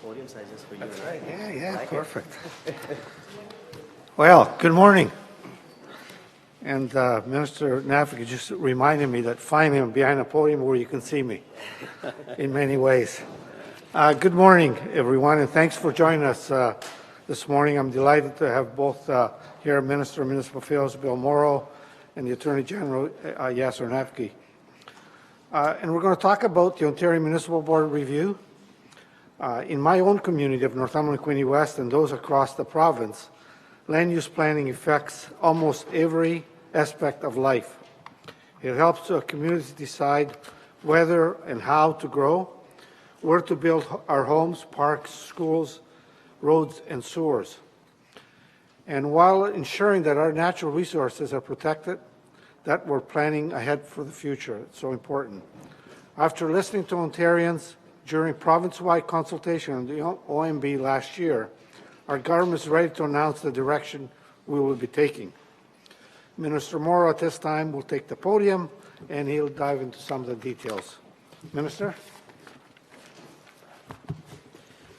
Podium sizes for you. That's right. Yeah, Like perfect. Well, good morning. And Minister Nafik just reminded me that finally I'm behind a podium where you can see me in many ways. Good morning, everyone, and thanks for joining us this morning. I'm delighted to have both here Minister of Municipal Affairs Bill Morrow and the Attorney General Yasser Nafik. And we're going to talk about the Ontario Municipal Board review. In my own community of Northumberland Queenie West and those across the province, land use planning affects almost every aspect of life. It helps communities decide whether and how to grow, where to build our homes, parks, schools, roads, and sewers. And while ensuring that our natural resources are protected, that we're planning ahead for the future. It's so important. After listening to Ontarians during province-wide consultation on the OMB last year, our government is ready to announce the direction we will be taking. Minister Morrow at this time will take the podium and he'll dive into some of the details. Minister?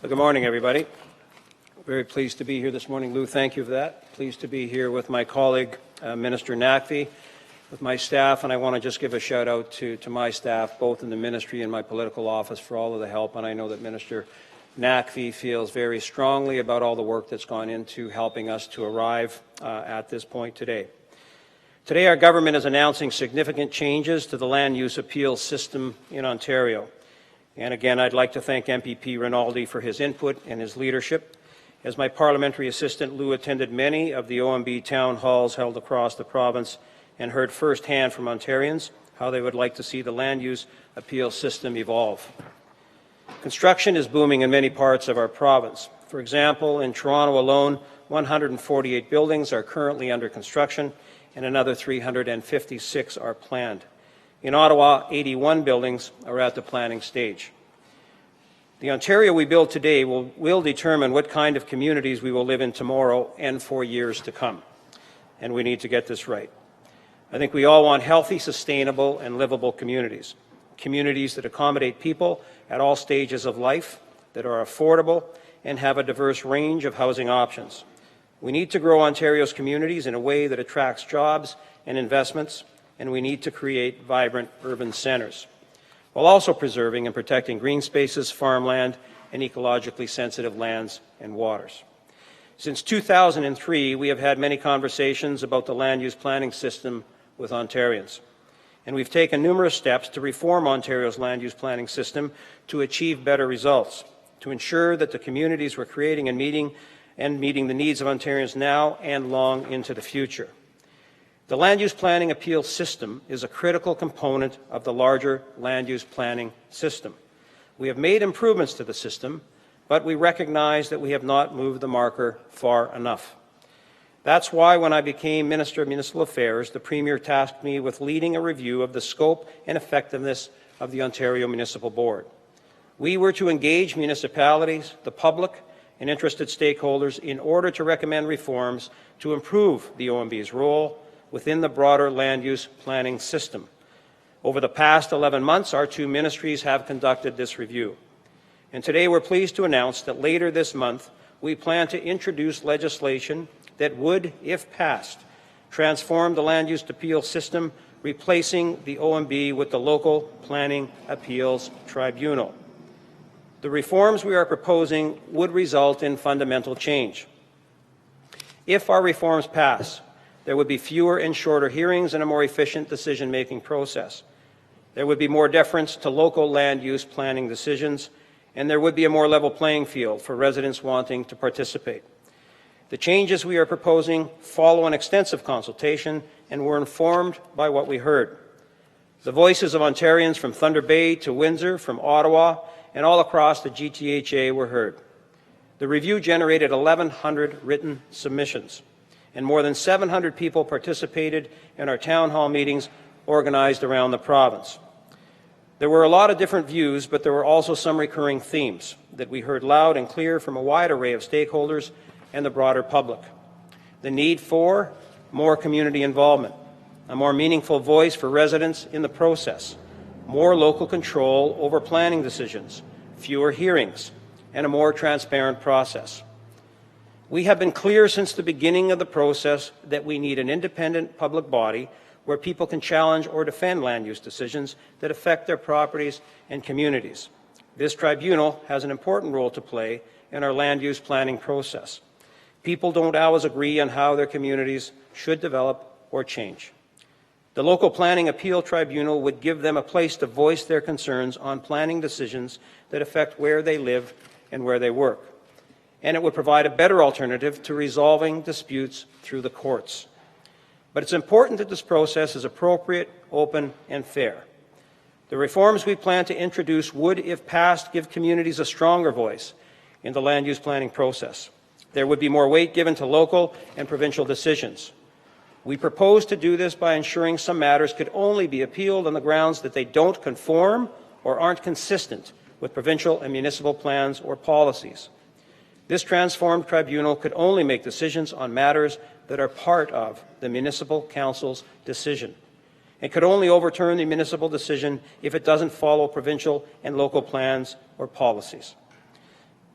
Well, good morning, everybody. Very pleased to be here this morning. Lou, thank you for that. Pleased to be here with my colleague, Minister Naqvi, with my staff, and I want to just give a shout out to my staff, both in the ministry and my political office, for all of the help. And I know that Minister Naqvi feels very strongly about all the work that's gone into helping us to arrive at this point today. Today, our government is announcing significant changes to the land use appeals system in Ontario. And again, I'd like to thank MPP Rinaldi for his input and his leadership. As my parliamentary assistant, Lou attended many of the OMB town halls held across the province and heard firsthand from Ontarians how they would like to see the land use appeal system evolve. Construction is booming in many parts of our province. For example, in Toronto alone, 148 buildings are currently under construction and another 356 are planned. In Ottawa, 81 buildings are at the planning stage. The Ontario we build today will determine what kind of communities we will live in tomorrow and for years to come. And we need to get this right. I think we all want healthy, sustainable, and livable communities. Communities that accommodate people at all stages of life, that are affordable, and have a diverse range of housing options. We need to grow Ontario's communities in a way that attracts jobs and investments, and we need to create vibrant urban centres, while also preserving and protecting green spaces, farmland, and ecologically sensitive lands and waters. Since 2003, we have had many conversations about the land use planning system with Ontarians. And we've taken numerous steps to reform Ontario's land use planning system to achieve better results, to ensure that the communities we're creating and meeting the needs of Ontarians now and long into the future. The land use planning appeal system is a critical component of the larger land use planning system. We have made improvements to the system, but we recognize that we have not moved the marker far enough. That's why when I became Minister of Municipal Affairs, the Premier tasked me with leading a review of the scope and effectiveness of the Ontario Municipal Board. We were to engage municipalities, the public, and interested stakeholders in order to recommend reforms to improve the OMB's role within the broader land use planning system. Over the past 11 months, our two ministries have conducted this review. And today we're pleased to announce that later this month, we plan to introduce legislation that would, if passed, transform the land use appeal system, replacing the OMB with the Local Planning Appeals Tribunal. The reforms we are proposing would result in fundamental change. If our reforms pass, there would be fewer and shorter hearings and a more efficient decision-making process. There would be more deference to local land use planning decisions, and there would be a more level playing field for residents wanting to participate. The changes we are proposing follow an extensive consultation and were informed by what we heard. The voices of Ontarians from Thunder Bay to Windsor, from Ottawa, and all across the GTHA were heard. The review generated 1,100 written submissions, and more than 700 people participated in our town hall meetings organized around the province. There were a lot of different views, but there were also some recurring themes that we heard loud and clear from a wide array of stakeholders and the broader public. The need for more community involvement, a more meaningful voice for residents in the process, more local control over planning decisions, fewer hearings, and a more transparent process. We have been clear since the beginning of the process that we need an independent public body where people can challenge or defend land use decisions that affect their properties and communities. This tribunal has an important role to play in our land use planning process. People don't always agree on how their communities should develop or change. The Local Planning Appeal Tribunal would give them a place to voice their concerns on planning decisions that affect where they live and where they work. And it would provide a better alternative to resolving disputes through the courts. But it's important that this process is appropriate, open, and fair. The reforms we plan to introduce would, if passed, give communities a stronger voice in the land use planning process. There would be more weight given to local and provincial decisions. We propose to do this by ensuring some matters could only be appealed on the grounds that they don't conform or aren't consistent with provincial and municipal plans or policies. This transformed tribunal could only make decisions on matters that are part of the municipal council's decision. It could only overturn the municipal decision if it doesn't follow provincial and local plans or policies.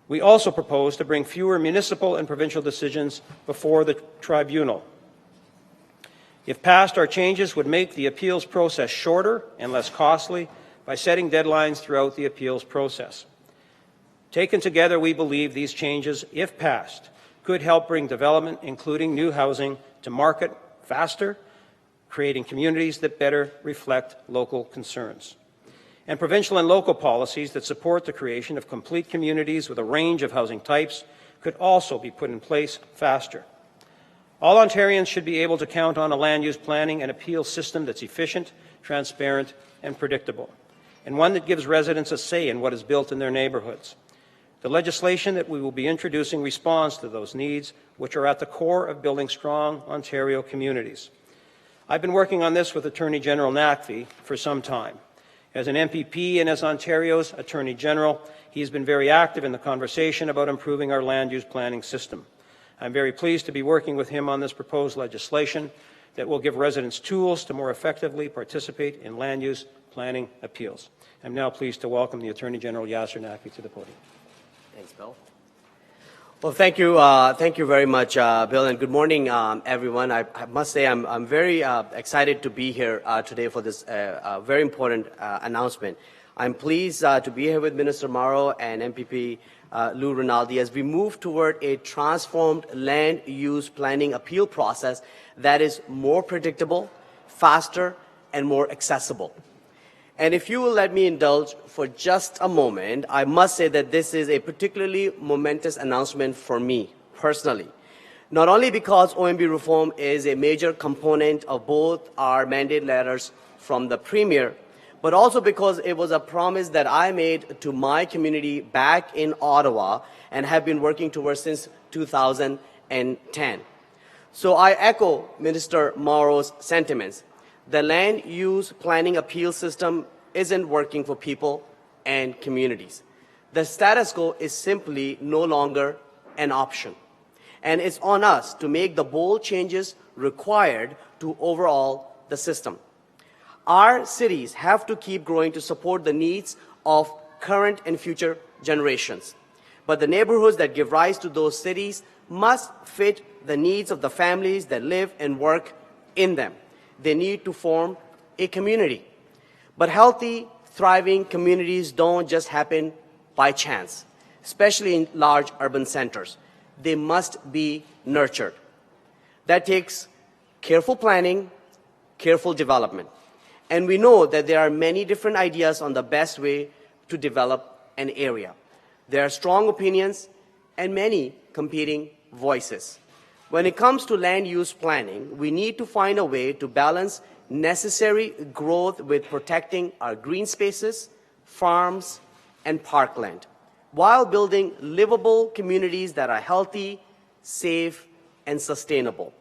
We also propose to bring fewer municipal and provincial decisions before the tribunal. If passed, our changes would make the appeals process shorter and less costly by setting deadlines throughout the appeals process. Taken together, we believe these changes, if passed, could help bring development, including new housing, to market faster, creating communities that better reflect local concerns. And provincial and local policies that support the creation of complete communities with a range of housing types could also be put in place faster. All Ontarians should be able to count on a land use planning and appeal system that's efficient, transparent, and predictable, and one that gives residents a say in what is built in their neighbourhoods. The legislation that we will be introducing responds to those needs, which are at the core of building strong Ontario communities. I've been working on this with Attorney General Naqvi for some time. As an MPP and as Ontario's Attorney General, he has been very active in the conversation about improving our land use planning system. I'm very pleased to be working with him on this proposed legislation that will give residents tools to more effectively participate in land use planning appeals. I'm now pleased to welcome the Attorney General Yasir Naqvi to the podium. Thanks, Bill. Well, thank you very much, Bill, and good morning, everyone. I must say I'm very excited to be here today for this very important announcement. I'm pleased to be here with Minister Mauro and MPP Lou Rinaldi as we move toward a transformed land use planning appeal process that is more predictable, faster, and more accessible. And if you will let me indulge for just a moment, I must say that this is a particularly momentous announcement for me personally. Not only because OMB reform is a major component of both our mandate letters from the Premier, but also because it was a promise that I made to my community back in Ottawa and have been working towards since 2010. So I echo Minister Mauro's sentiments. The land use planning appeal system isn't working for people and communities. The status quo is simply no longer an option. And it's on us to make the bold changes required to overhaul the system. Our cities have to keep growing to support the needs of current and future generations. But the neighborhoods that give rise to those cities must fit the needs of the families that live and work in them. They need to form a community. But healthy, thriving communities don't just happen by chance, especially in large urban centers. They must be nurtured. That takes careful planning, careful development. And we know that there are many different ideas on the best way to develop an area. There are strong opinions and many competing voices. When it comes to land use planning, we need to find a way to balance necessary growth with protecting our green spaces, farms, and parkland, while building livable communities that are healthy, safe, and sustainable.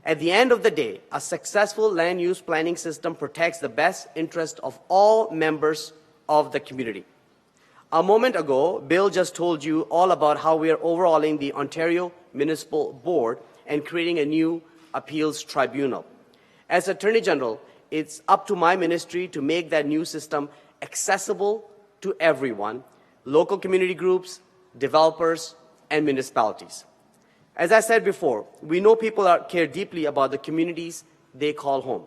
At the end of the day, a successful land use planning system protects the best interest of all members of the community. A moment ago, Bill just told you all about how we are overhauling the Ontario Municipal Board and creating a new appeals tribunal. As Attorney General, it's up to my ministry to make that new system accessible to everyone, local community groups, developers, and municipalities. As I said before, we know people care deeply about the communities they call home.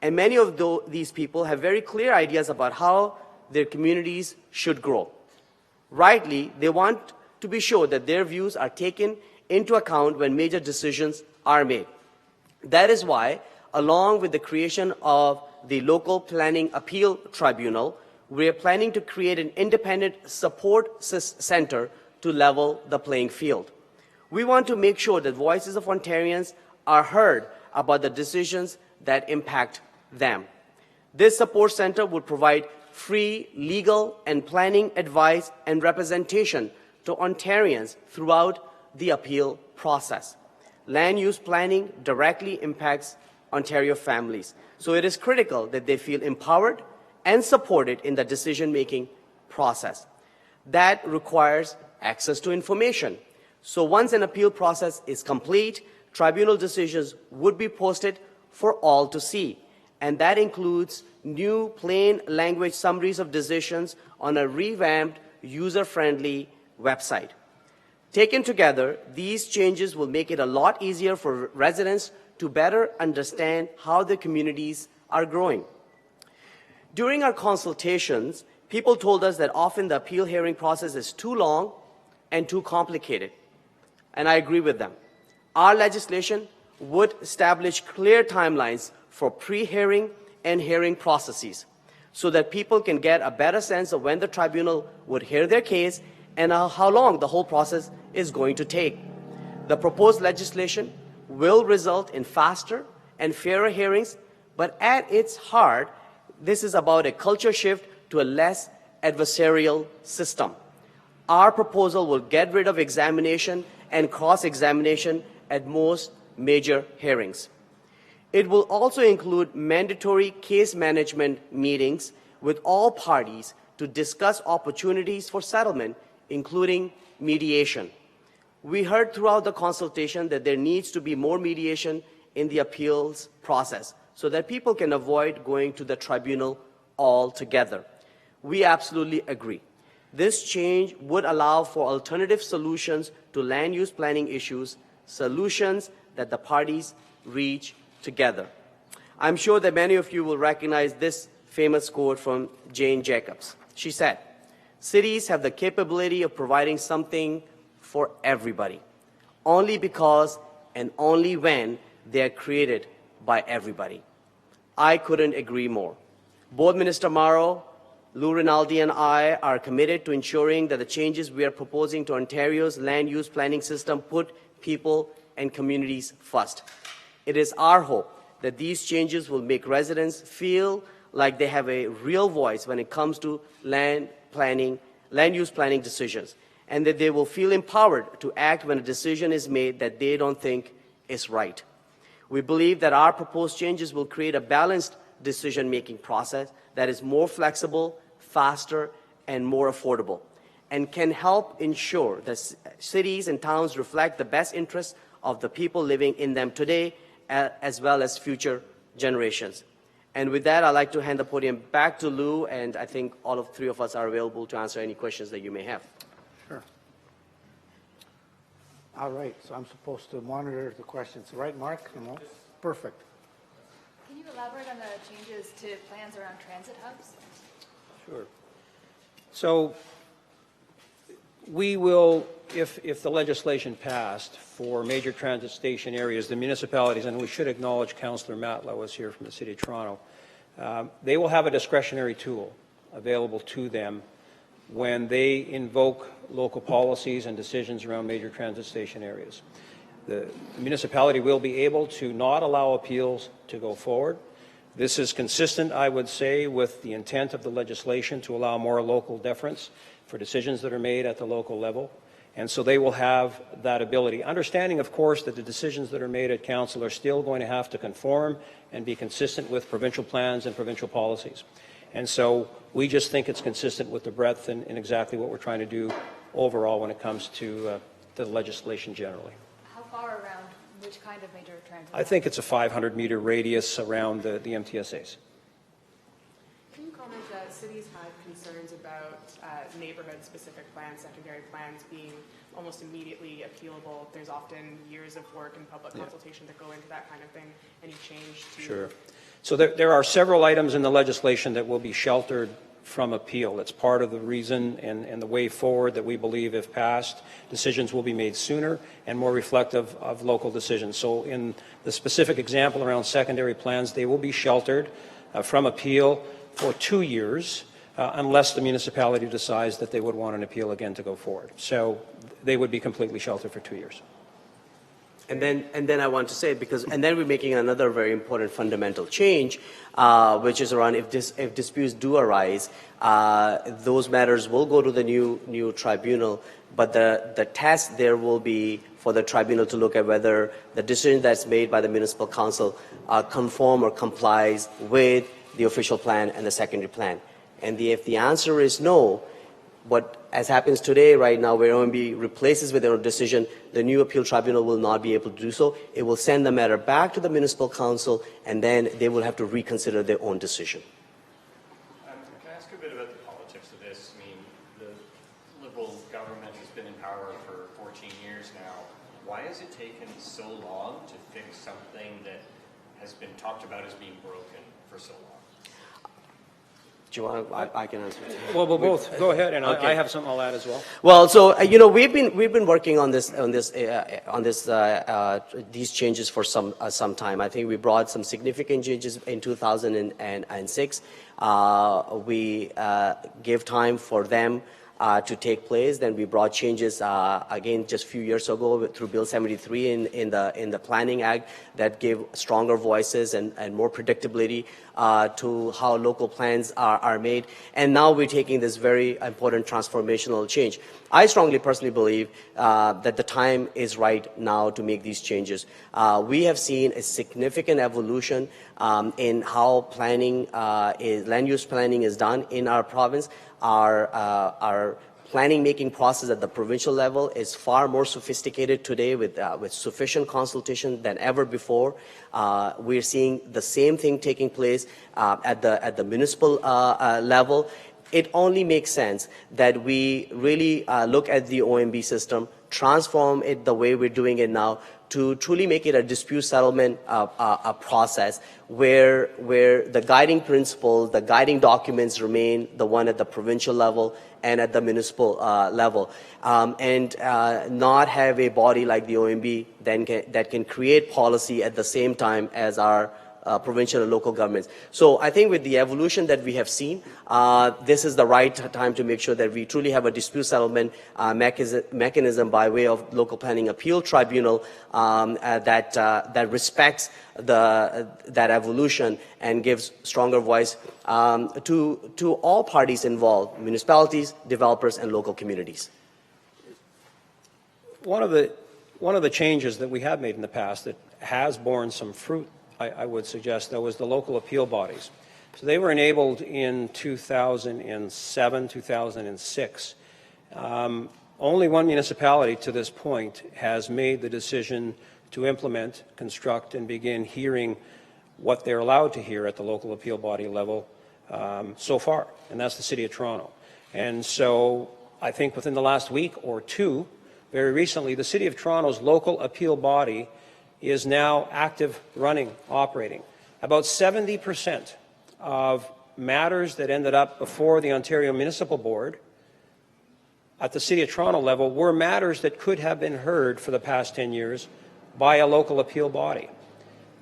And many of these people have very clear ideas about how their communities should grow. Rightly, they want to be sure that their views are taken into account when major decisions are made. That is why, along with the creation of the Local Planning Appeal Tribunal, we are planning to create an independent support center to level the playing field. We want to make sure that voices of Ontarians are heard about the decisions that impact them. This support center would provide free legal and planning advice and representation to Ontarians throughout the appeal process. Land use planning directly impacts Ontario families, so it is critical that they feel empowered and supported in the decision-making process. That requires access to information. So once an appeal process is complete, tribunal decisions would be posted for all to see. And that includes new plain language summaries of decisions on a revamped, user-friendly website. Taken together, these changes will make it a lot easier for residents to better understand how their communities are growing. During our consultations, people told us that often the appeal hearing process is too long and too complicated. And I agree with them. Our legislation would establish clear timelines for pre-hearing and hearing processes so that people can get a better sense of when the tribunal would hear their case and how long the whole process is going to take. The proposed legislation will result in faster and fairer hearings, but at its heart, this is about a culture shift to a less adversarial system. Our proposal will get rid of examination and cross-examination at most major hearings. It will also include mandatory case management meetings with all parties to discuss opportunities for settlement, including mediation. We heard throughout the consultation that there needs to be more mediation in the appeals process so that people can avoid going to the tribunal altogether. We absolutely agree. This change would allow for alternative solutions to land use planning issues, solutions that the parties reach together. I'm sure that many of you will recognize this famous quote from Jane Jacobs. She said, "Cities have the capability of providing something for everybody, only because and only when they are created by everybody." I couldn't agree more. Both Minister Mauro, Lou Rinaldi, and I are committed to ensuring that the changes we are proposing to Ontario's land use planning system put people and communities first. It is our hope that these changes will make residents feel like they have a real voice when it comes to land use planning decisions, and that they will feel empowered to act when a decision is made that they don't think is right. We believe that our proposed changes will create a balanced decision-making process that is more flexible, faster, and more affordable, and can help ensure that cities and towns reflect the best interests of the people living in them today, as well as future generations. And with that, I'd like to hand the podium back to Lou, and I think all of three of us are available to answer any questions that you may have. Sure. All right, so I'm supposed to monitor the questions, right, Mark? No? Perfect. Can you elaborate on the changes to plans around transit hubs? Sure. So we will, if the legislation passed for major transit station areas, the municipalities, and we should acknowledge Councillor Matlow is here from the City of Toronto, they will have a discretionary tool available to them when they invoke local policies and decisions around major transit station areas. The municipality will be able to not allow appeals to go forward. This is consistent, I would say, with the intent of the legislation to allow more local deference for decisions that are made at the local level. And so they will have that ability. Understanding, of course, that the decisions that are made at council are still going to have to conform and be consistent with provincial plans and provincial policies. And so we just think it's consistent with the breadth and exactly what we're trying to do overall when it comes to the legislation generally. How far around which kind of major transit? I think it's a 500-meter radius around the MTSAs. Can you comment that cities have concerns about neighborhood-specific plans, secondary plans being almost immediately appealable? There's often years of work and public consultation that go into that kind of thing. Any change to... Sure. So there are several items in the legislation that will be sheltered from appeal. It's part of the reason and the way forward that we believe, if passed, decisions will be made sooner and more reflective of local decisions. So in the specific example around secondary plans, they will be sheltered from appeal for 2 years unless the municipality decides that they would want an appeal again to go forward. So they would be completely sheltered for 2 years. And then I want to say, and then we're making another very important fundamental change, which is around if disputes do arise, those matters will go to the new tribunal, but the test there will be for the tribunal to look at whether the decision that's made by the municipal council conform or complies with the official plan and the secondary plan. And if the answer is no, as happens today, right now, where OMB replaces with their own decision, the new appeal tribunal will not be able to do so. It will send the matter back to the municipal council, and then they will have to reconsider their own decision. Can I ask a bit about the politics of this? I mean, the Liberal government has been in power for 14 years now. Why has it taken so long to fix something that has been talked about as being broken for so long? Do you want? I can answer. Well, we'll both go ahead, and Okay. I have something I'll add as well. Well, so we've been working on these changes for some time. I think we brought some significant changes in 2006. We gave time for them to take place. Then we brought changes again just a few years ago through Bill 73 in the Planning Act that gave stronger voices and more predictability to how local plans are made. And now we're taking this very important transformational change. I strongly personally believe that the time is right now to make these changes. We have seen a significant evolution in how planning land use planning is done in our province. Our planning making process at the provincial level is far more sophisticated today with sufficient consultation than ever before. We're seeing the same thing taking place at the municipal level. It only makes sense that we really look at the OMB system, transform it the way we're doing it now, to truly make it a dispute settlement process where the guiding principles, the guiding documents remain the one at the provincial level and at the municipal level, and not have a body like the OMB that can create policy at the same time as our provincial and local governments. So I think with the evolution that we have seen, this is the right time to make sure that we truly have a dispute settlement mechanism by way of local planning appeal tribunal that respects that evolution and gives stronger voice to all parties involved, municipalities, developers, and local communities. One of the changes that we have made in the past that has borne some fruit, I would suggest, though, is the local appeal bodies. So they were enabled in 2007, 2006. Only one municipality to this point has made the decision to implement, construct, and begin hearing what they're allowed to hear at the local appeal body level so far, and that's the City of Toronto. And so I think within the last week or two, very recently, the City of Toronto's local appeal body is now active, running, operating. About 70% of matters that ended up before the Ontario Municipal Board at the City of Toronto level were matters that could have been heard for the past 10 years by a local appeal body.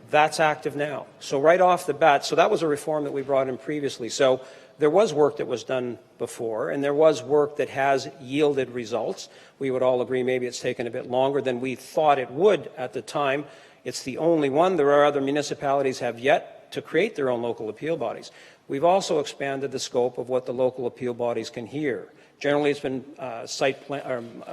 That's active now. So right off the bat, so that was a reform that we brought in previously. So there was work that was done before, and there was work that has yielded results. We would all agree maybe it's taken a bit longer than we thought it would at the time. It's the only one. There are other municipalities have yet to create their own local appeal bodies. We've also expanded the scope of what the local appeal bodies can hear. Generally, it's been site plan,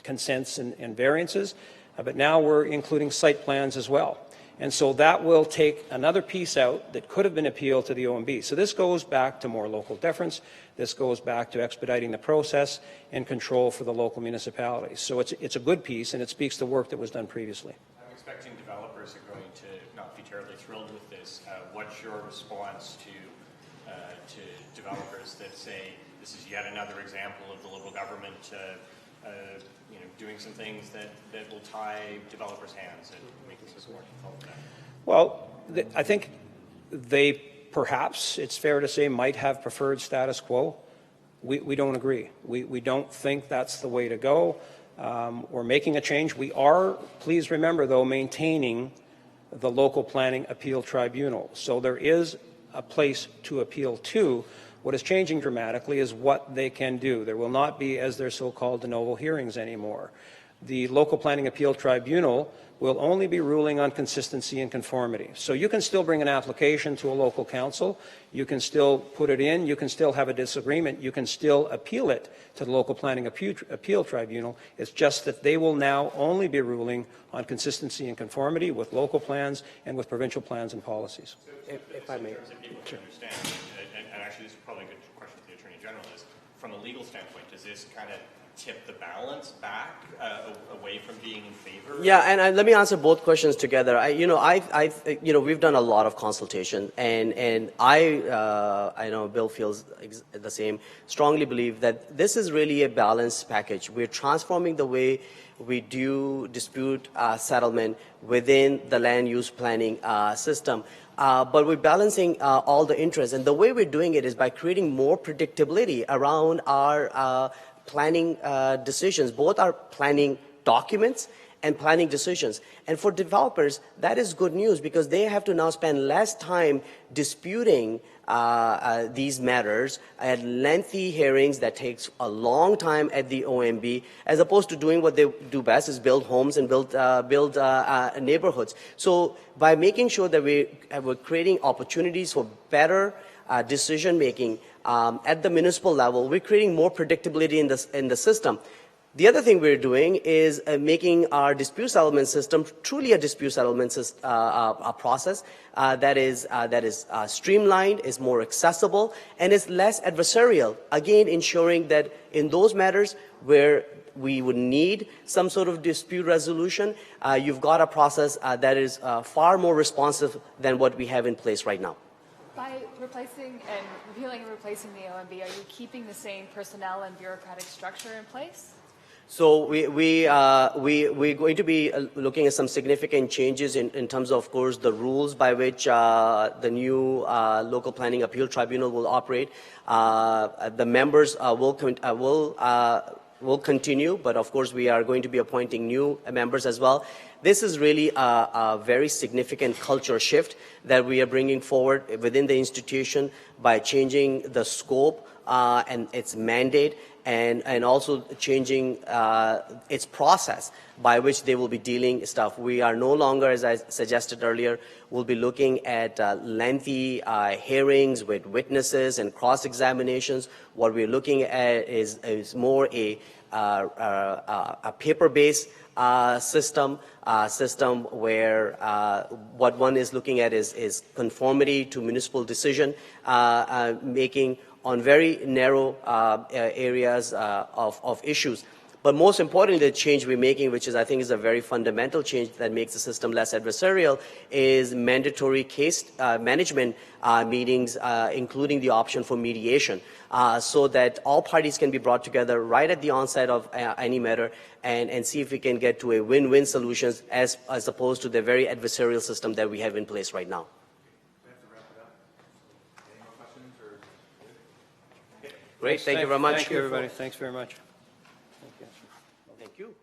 consents and variances, but now we're including site plans as well. And so that will take another piece out that could have been appealed to the OMB. So this goes back to more local deference. This goes back to expediting the process and control for the local municipalities. So it's a good piece, and it speaks to work that was done previously. I'm expecting developers are going to not be terribly thrilled with this. What's your response to developers that say this is yet another example of the Liberal government doing some things that will tie developers' hands and make this more difficult? Well, I think they perhaps, it's fair to say, might have preferred status quo. We don't agree. We don't think that's the way to go. We're making a change. We are, please remember, though, maintaining the local planning appeal tribunal. So there is a place to appeal to. What is changing dramatically is what they can do. There will not be, as their so-called de novo hearings anymore. The local planning appeal tribunal will only be ruling on consistency and conformity. So you can still bring an application to a local council, you can still put it in, you can still have a disagreement, you can still appeal it to the local planning appeal tribunal. It's just that they will now only be ruling on consistency and conformity with local plans and with provincial plans and policies. So if I may. In terms of people to understand, and actually this is probably a good question to the Attorney General, is from a legal standpoint, does this kind of tip the balance back away from being in favor? Yeah, and let me answer both questions together. We've done a lot of consultation, and I know Bill feels the same. Strongly believe that this is really a balanced package. We're transforming the way we do dispute settlement within the land use planning system. But we're balancing all the interests, and the way we're doing it is by creating more predictability around our planning decisions, both our planning documents and planning decisions. And for developers, that is good news because they have to now spend less time disputing these matters at lengthy hearings that takes a long time at the OMB, as opposed to doing what they do best, is build homes and build neighborhoods. So by making sure that we're creating opportunities for better decision making at the municipal level, we're creating more predictability in the system. The other thing we're doing is making our dispute settlement system truly a dispute settlement process that is streamlined, is more accessible, and is less adversarial. Again, ensuring that in those matters where we would need some sort of dispute resolution, you've got a process that is far more responsive than what we have in place right now. By replacing and repealing and replacing the OMB, are you keeping the same personnel and bureaucratic structure in place? So we're going to be looking at some significant changes in terms of course, the rules by which the new local planning appeal tribunal will operate. The members will will continue, but of course we are going to be appointing new members as well. This is really a very significant culture shift that we are bringing forward within the institution by changing the scope and its mandate, and also changing its process by which they will be dealing stuff. We are no longer, as I suggested earlier, we'll be looking at lengthy hearings with witnesses and cross-examinations. What we're looking at is more a paper-based system where what one is looking at is conformity to municipal decision making on very narrow areas of issues. But most importantly, the change we're making, which is I think is a very fundamental change that makes the system less adversarial, is mandatory case management meetings, including the option for mediation, so that all parties can be brought together right at the onset of any matter and see if we can get to a win-win solutions as opposed to the very adversarial system that we have in place right now. Great, thank you very much. Thank you, everybody. Thanks very much. Thank you.